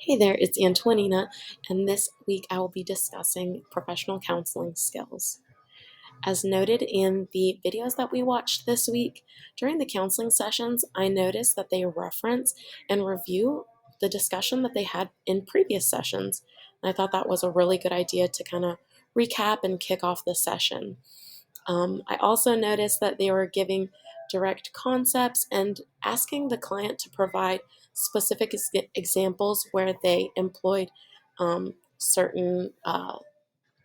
Hey there, it's Antonina, and this week I will be discussing professional counseling skills. As noted in the videos that we watched this week, during the counseling sessions, I noticed that they reference and review the discussion that they had in previous sessions. And I thought that was a really good idea to kind of recap and kick off the session. I also noticed that they were giving direct concepts and asking the client to provide specific examples where they employed certain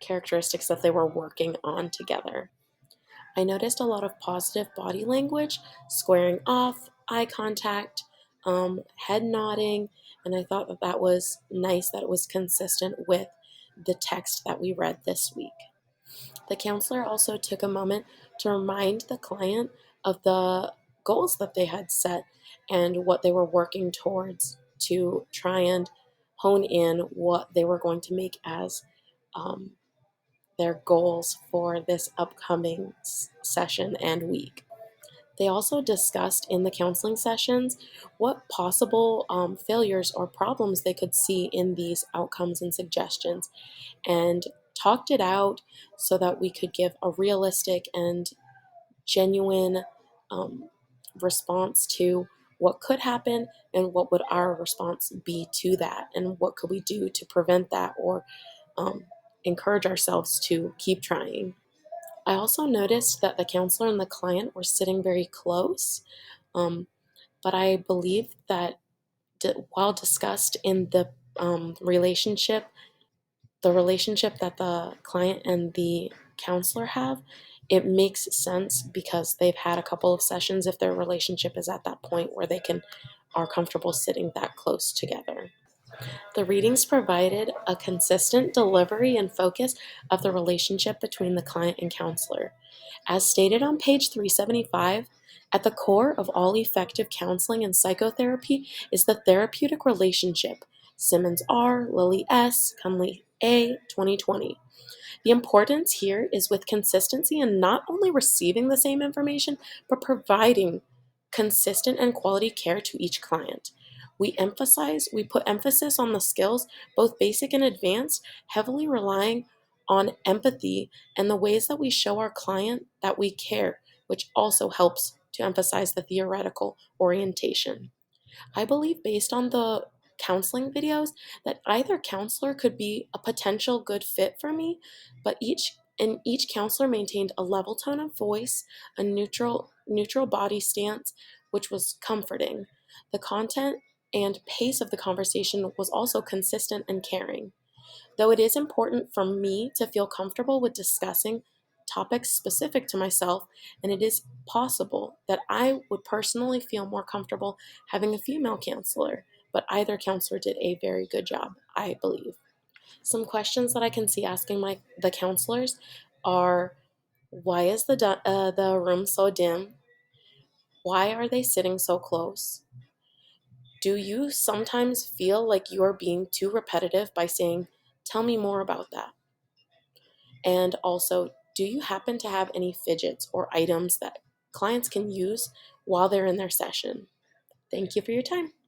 characteristics that they were working on together. I noticed a lot of positive body language, squaring off, eye contact, head nodding, and I thought that that was nice that it was consistent with the text that we read this week. The counselor also took a moment to remind the client of the goals that they had set and what they were working towards to try and hone in what they were going to make as um, their goals for this upcoming session and week. They also discussed in the counseling sessions what possible failures or problems they could see in these outcomes and suggestions and talked it out so that we could give a realistic and genuine um, response to what could happen and what would our response be to that and what could we do to prevent that or um, encourage ourselves to keep trying. I also noticed that the counselor and the client were sitting very close, um, but I believe that while discussed in relationship the relationship that the client and the counselor have, it makes sense because they've had a couple of sessions if their relationship is at that point where they can are comfortable sitting that close together. The readings provided a consistent delivery and focus of the relationship between the client and counselor. As stated on page 375, at the core of all effective counseling and psychotherapy is the therapeutic relationship. Simmons R., Lilly S., Cunley A., 2020. The importance here is with consistency and not only receiving the same information, but providing consistent and quality care to each client. We put emphasis on the skills, both basic and advanced, heavily relying on empathy and the ways that we show our client that we care, which also helps to emphasize the theoretical orientation. I believe, based on the counseling videos, that either counselor could be a potential good fit for me, but each counselor maintained a level tone of voice, a neutral body stance, which was comforting. The content and pace of the conversation was also consistent and caring. Though it is important for me to feel comfortable with discussing topics specific to myself, and it is possible that I would personally feel more comfortable having a female counselor, but either counselor did a very good job, I believe. Some questions that I can see asking the counselors are, why is the room so dim? Why are they sitting so close? Do you sometimes feel like you are being too repetitive by saying, tell me more about that? And also, do you happen to have any fidgets or items that clients can use while they're in their session? Thank you for your time.